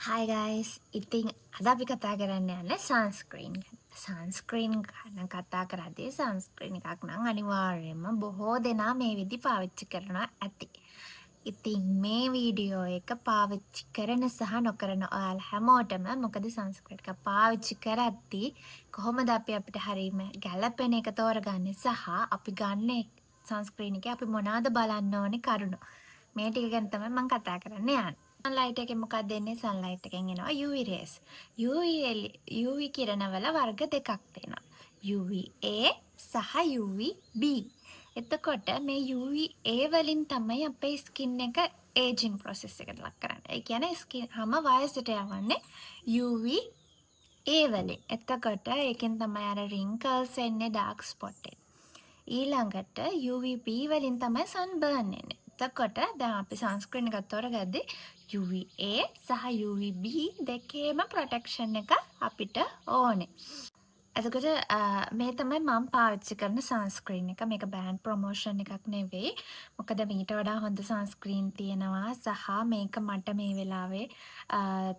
Hi guys. ඉතින් අද අපි කතා කරන්න යන්නේ සන්ස්ක්‍රීන් ගැන. සන්ස්ක්‍රීන් ගැන කතා කරද්දී සන්ස්ක්‍රීන් එකක් නම් අනිවාර්යයෙන්ම බොහෝ දෙනා මේ විදි පාවිච්චි කරනවා ඇති. ඉතින් මේ වීඩියෝ එක පාවිච්චි කරන සහ නොකරන ඔයාලා හැමෝටම මොකද සන්ස්ක්‍රීන් එක පාවිච්චි කරද්දී කොහොමද අපි අපිට හරීම ගැළපෙන එක තෝරගන්නේ සහ අපි ගන්න සන්ස්ක්‍රීන් එකේ අපි මොනවාද බලන්න ඕනේ කරුණු. මේ ටික ගැන තමයි මම කතා කරන්න යන්නේ. සන්ලයිට් එකෙන් මොකක්ද එන්නේ? සන්ලයිට් එකෙන් එනවා UV rays. UV කිරණවල වර්ග දෙකක් තියෙනවා. UVA සහ UVB. එතකොට මේ UVA වලින් තමයි අපේ ස්කින් එක ඒජින් ප්‍රොසෙස් එකට ලක් කරන්නේ. ඒ කියන්නේ ස්කින් හැම වයසට යවන්නේ UVA වලින්. එතකොට ඒකෙන් තමයි අර wrinkles එන්නේ, dark spot එන්නේ. ඊළඟට UVB වලින් තමයි සන්බර්න් එන්නේ. එතකොට දැන් අපි සන්ස්ක්‍රීන් එකක් තෝරගද්දි UVA සහ UVB දෙකේම ප්‍රොටෙක්ෂන් එක අපිට ඕනේ. එතකොට මේ තමයි මම පාවිච්චි කරන සන්ස්ක්‍රීන් එක. මේක බ්‍රෑන්ඩ් ප්‍රොමෝෂන් එකක් නෙවෙයි. මොකද මීට වඩා හොඳ සන්ස්ක්‍රීන් තියෙනවා සහ මේක මට මේ වෙලාවේ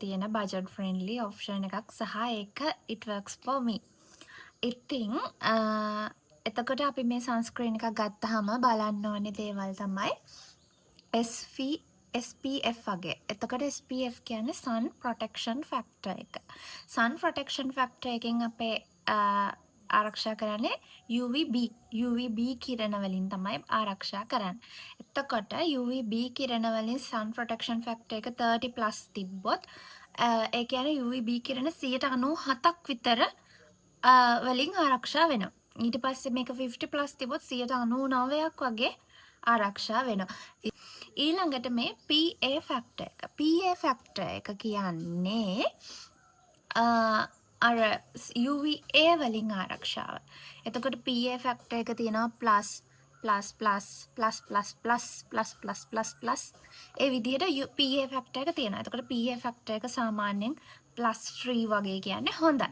තියෙන බජට් ෆ්‍රෙන්ඩ්ලි ඔප්ෂන් එකක් සහ ඒක it works for me. ඉතින් එතකොට අපි මේ සන්ස්ක්‍රීන් එකක් ගත්තාම බලන්න ඕනේ දේවල් තමයි SPF වගේ. එතකොට SPF කියන්නේ sun protection factor එක. sun protection factor එකෙන් අපේ ආරක්ෂා කරන්නේ UVB කිරණ වලින් තමයි ආරක්ෂා කරන්නේ. එතකොට UVB කිරණ වලින් sun protection factor එක 30+ තිබ්බොත් ඒ කියන්නේ UVB කිරණ 97ක් විතර වලින් ආරක්ෂා වෙනවා. ඊට පස්සේ මේක 50+ තිබොත් 99ක් වගේ ආරක්ෂා වෙනවා. ඊළඟට මේ PA ෆැක්ටර් එක. PA ෆැක්ටර් එක කියන්නේ අර UVA වලින් ආරක්ෂාව. එතකොට PA ෆැක්ටර් එක තියෙනවා ++++++++++ ඒ විදිහට PA ෆැක්ටර් එක තියෙනවා. එතකොට PA ෆැක්ටර් එක සාමාන්‍යයෙන් +3 වගේ කියන්නේ හොඳයි.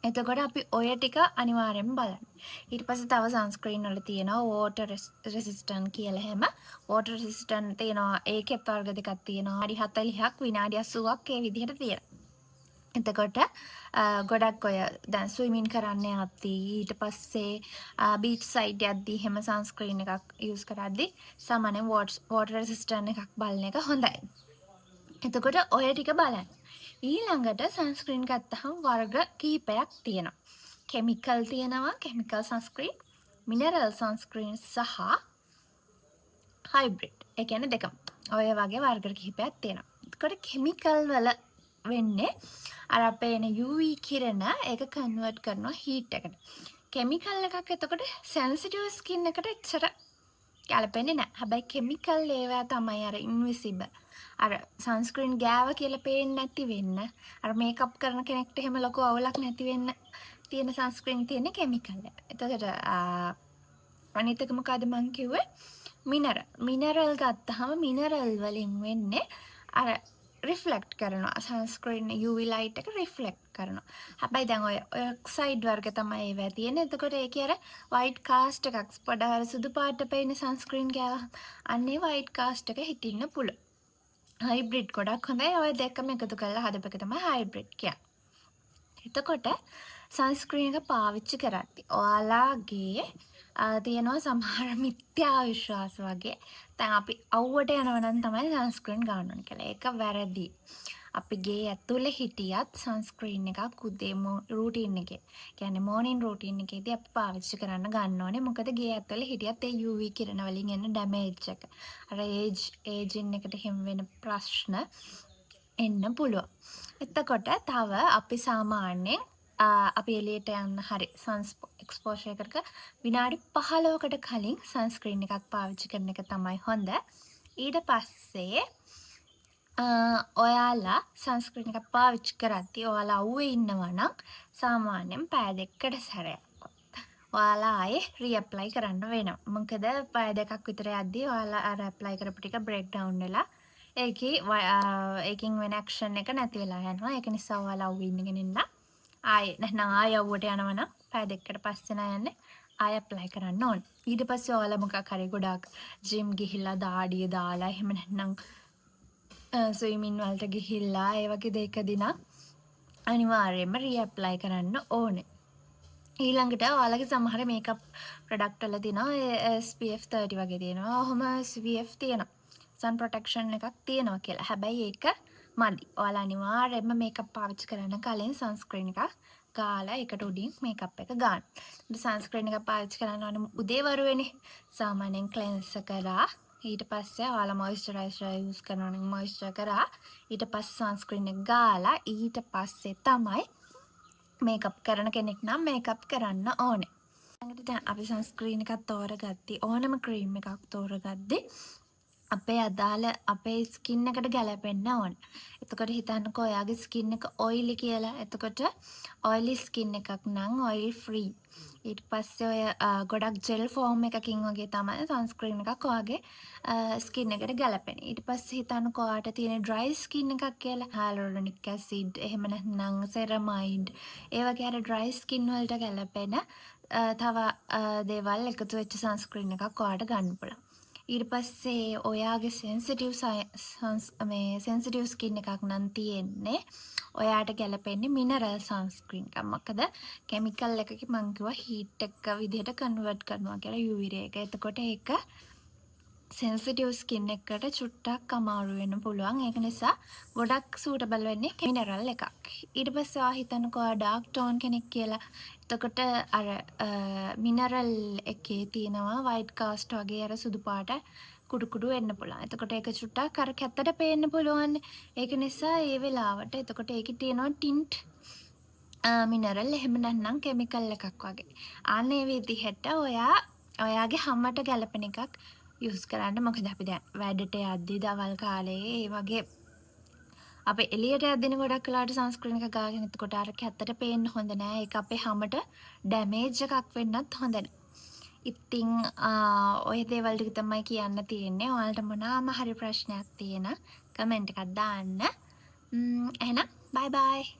එතකොට අපි ඔය ටික අනිවාර්යෙන්ම බලන්න. ඊට පස්සේ තව සන්ස්ක්‍රීන් වල තියෙනවා water resistant කියලා හැම. water resistant තියෙනවා ඒකෙත් වර්ග දෙකක් තියෙනවා. විනාඩි 40ක් විනාඩි 80ක් ඒ විදිහට තියෙනවා. එතකොට ගොඩක් ඔය දැන් ස්විමින් කරන්න යද්දී ඊට පස්සේ බීච් සයිඩ් යද්දී හැම සන්ස්ක්‍රීන් එකක් යූස් කරද්දී සාමාන්‍යයෙන් water resistant එකක් බලන එක හොඳයි. එතකොට ඔය ටික බලන්න. ඊළඟට සන්ස්ක්‍රීන් ගත්තහම වර්ග කිහිපයක් තියෙනවා. කෙමිකල් තියෙනවා, කෙමිකල් සන්ස්ක්‍රීන්, මිනරල් සන්ස්ක්‍රීන් සහ හයිබ්‍රිඩ්. ඒ කියන්නේ දෙකම. ඔය වගේ වර්ග කිහිපයක් තියෙනවා. එතකොට කෙමිකල් වල වෙන්නේ අර අපේ එන UV කිරණ ඒක කන්වර්ට් කරනවා හීට් එකට. කෙමිකල් එකක් එතකොට සෙන්සිටිව් ස්කින් එකට එච්චර ගැලපෙන්නේ නැහැ. හැබැයි කෙමිකල් ඒවා තමයි අර ඉන්විසිබල්. අර සන්ස්ක්‍රීන් ගෑව කියලා පේන්නේ නැති වෙන්න. අර මේකප් කරන කෙනෙක්ට එහෙම ලොකු අවුලක් නැති වෙන්න තියෙන සන්ස්ක්‍රීන් තියෙන්නේ කෙමිකල් එක. එතකොට අනිත් එක මොකද මං කිව්වේ? මිනරල් ගත්තාම මිනරල් වලින් වෙන්නේ අර රිෆ්ලෙක්ට් කරනවා. සන්ස්ක්‍රීන් UV ලයිට් එක රිෆ්ලෙක්ට් කරනවා. හැබැයි දැන් ඔය ඔක්සයිඩ් වර්ග තමයි ඒවා තියෙන්නේ. එතකොට ඒකේ අර වයිට් කාස්ට් එකක් පොඩ අර සුදු පාට පේන සන්ස්ක්‍රීන් ගෑවහම අන්නේ වයිට් කාස්ට් එක හිටින්න පුළුවන්. හයිබ්‍රිඩ් ගොඩක් හොඳයි. ඔය දෙකම එකතු කරලා හදපු එක තමයි හයිබ්‍රිඩ් කියන්නේ. එතකොට සන්ස්ක්‍රීන් එක පාවිච්චි කරද්දී ඔයාලාගේ තියෙනවා සමහර මිත්‍යා විශ්වාස වගේ. දැන් අපි අවුවට යනවා නම් තමයි සන්ස්ක්‍රීන් ගන්න ඕනේ කියලා. ඒක වැරදි. අපි ගේ ඇතුලේ හිටියත් සන්ස්ක්‍රීන් එකක් උදේ රූටින් එකේ. කියන්නේ මෝර්නින් රූටින් එකේදී අපි පාවිච්චි කරන්න ගන්න ඕනේ. මොකද ගේ ඇතුලේ හිටියත් ඒ UV කිරණ වලින් එන ඩැමේජ් එක. අර ඒජින් එකට හිම වෙන ප්‍රශ්න එන්න පුළුවන්. එතකොට තව අපි සාමාන්‍යයෙන් අපි එළියට යන්න හරි එක්ස්පෝෂර් එකක විනාඩි 15කට කලින් සන්ස්ක්‍රීන් එකක් පාවිච්චි කරන එක තමයි හොඳ. ඊට පස්සේ ඔයාලා සන්ස්ක්‍රීන් එකක් පාවිච්චි කරද්දී ඔයාලා අවුවේ ඉන්නවා නම් සාමාන්‍යයෙන් පැය දෙකකට සැරයක් ඔයාලා ආයේ රීඇප්ලයි කරන්න වෙනවා. මොකද පැය දෙකක් විතර යද්දී ඔයාලා අර ඇප්ලයි කරපු ටික බ්‍රේක් ඩවුන් වෙලා ඒකින් වෙන ඇක්ෂන් එක නැති වෙලා යනවා. ඒක නිසා ඔයාලා අවුවේ ඉන්නගෙන ඉන්න ආයේ නැත්නම් ආයෙ අවුවට යනවා නම් පැය දෙකකට පස්සේ නා යන්නේ ආයෙ ඇප්ලයි කරන්න ඕනේ. ඊට පස්සේ ඔයාලා මොකක් හරි ගොඩාක් ජිම් ගිහිල්ලා දාඩිය දාලා එහෙම නැත්නම් ස්විමින් වලට ගිහිල්ලා ඒ වගේ දෙයකදී නම් අනිවාර්යයෙන්ම රීඇප්ලයි කරන්න ඕනේ. ඊළඟට ඔයාලගේ සමහර මේකප් ප්‍රොඩක්ට් වල තියෙනවා SPF 30 වගේ තියෙනවා. ඔහොම SPF තියෙනවා. sun protection එකක් තියෙනවා කියලා. හැබැයි ඒක මදි. ඔයාලා අනිවාර්යයෙන්ම මේකප් පාවිච්චි කරන්න කලින් sunscreen එකක් ගාලා ඒකට උඩින් මේකප් එක ගන්න. sunscreen එක පාවිච්චි කරන්න ඕනේ උදේවරුවේනේ. සාමාන්‍යයෙන් cleanser කරා ඊට පස්සේ ඔයාලා මොයිස්චරයිසර් යූස් කරනවා නම් මොයිස්චර් කරා ඊට පස්සේ sunscreen එක ගාලා ඊට පස්සේ තමයි මේකප් කරන කෙනෙක් නම් මේකප් කරන්න ඕනේ. ඊළඟට දැන් අපි සන්ස්ක්‍රීන් එකක් තෝරගත්තී ඕනම ක්‍රීම් එකක් තෝරගද්දී අපේ අදාළ අපේ ස්කින් එකට ගැලපෙන්න ඕන. එතකොට හිතන්නකෝ ඔයාගේ ස්කින් එක ඔයිලි කියලා. එතකොට ඔයිලි ස්කින් එකක් නම් ඔයිල් ෆ්‍රී. ඊට පස්සේ ඔය ගොඩක් ජෙල් ෆෝම් එකකින් වගේ තමයි සන්ස්ක්‍රීන් එකක් ඔයාගේ ස්කින් එකට ගැලපෙන්නේ. ඊට පස්සේ හිතන්නකෝ ඔයාට තියෙන ඩ්‍රයි ස්කින් එකක් කියලා. හයලුරොනික් ඇසිඩ් එහෙම නැත්නම් සෙරමයිඩ් ඒ වගේ අර ඩ්‍රයි ස්කින් වලට ගැලපෙන තව දේවල් එකතු වෙච්ච සන්ස්ක්‍රීන් එකක් ඔයාට ගන්න පුළුවන්. ඊට පස්සේ ඔයාගේ සෙන්සිටිව් ස්කින් එකක් නම් තියෙන්නේ ඔයාට ගැලපෙන්නේ මිනරල් සන්ස්ක්‍රීන් එකක්. මොකද කෙමිකල් එකකින් මං කිව්වා හීට් එක විදිහට කන්වර්ට් කරනවා කියලා UV ray එක. එතකොට ඒක සෙන්සිටිව් ස්කින් එකට චුට්ටක් අමාරු වෙන්න පුළුවන්. ඒක නිසා ගොඩක් සූටබල් වෙන්නේ මිනරල් එකක්. ඊට පස්සේ ඔයා හිතන්නකෝ ඔයා ඩාර්ක් ටෝන් කෙනෙක් කියලා. එතකොට අර මිනරල් එකේ තියෙනවා වයිට් කාස්ට් වගේ අර සුදු පාට කුඩු කුඩු වෙන්න පුළුවන්. එතකොට ඒක චුට්ටක් අර කැත්තට පේන්න පුළුවන්. ඒක නිසා ඒ වෙලාවට එතකොට ඒකේ තියෙනවා ටින්ට් මිනරල් එහෙම නැත්නම් කෙමිකල් එකක් වගේ. අනේ විදිහට ඔයාගේ හැමකට ගැලපෙන එකක් යූස් කරන්න. මොකද අපි දැන් වැඩට යද්දි දවල් කාලේ ඒ වගේ අපි එළියට යද්දින ගොඩක් වෙලාවට සන්ස්ක්‍රීන් එක ගාගෙන එතකොට අර කැත්තට පේන්න හොඳ නෑ. ඒක අපේ හැමට ඩැමේජ් එකක් වෙන්නත් හොඳ නෑ. ඉතින් ඔය දේවල් ටික තමයි කියන්න තියෙන්නේ. ඔයාලට මොනවාම හරි ප්‍රශ්නයක් තියෙන කමෙන්ට් එකක් දාන්න. එහෙනම් බයි බයි.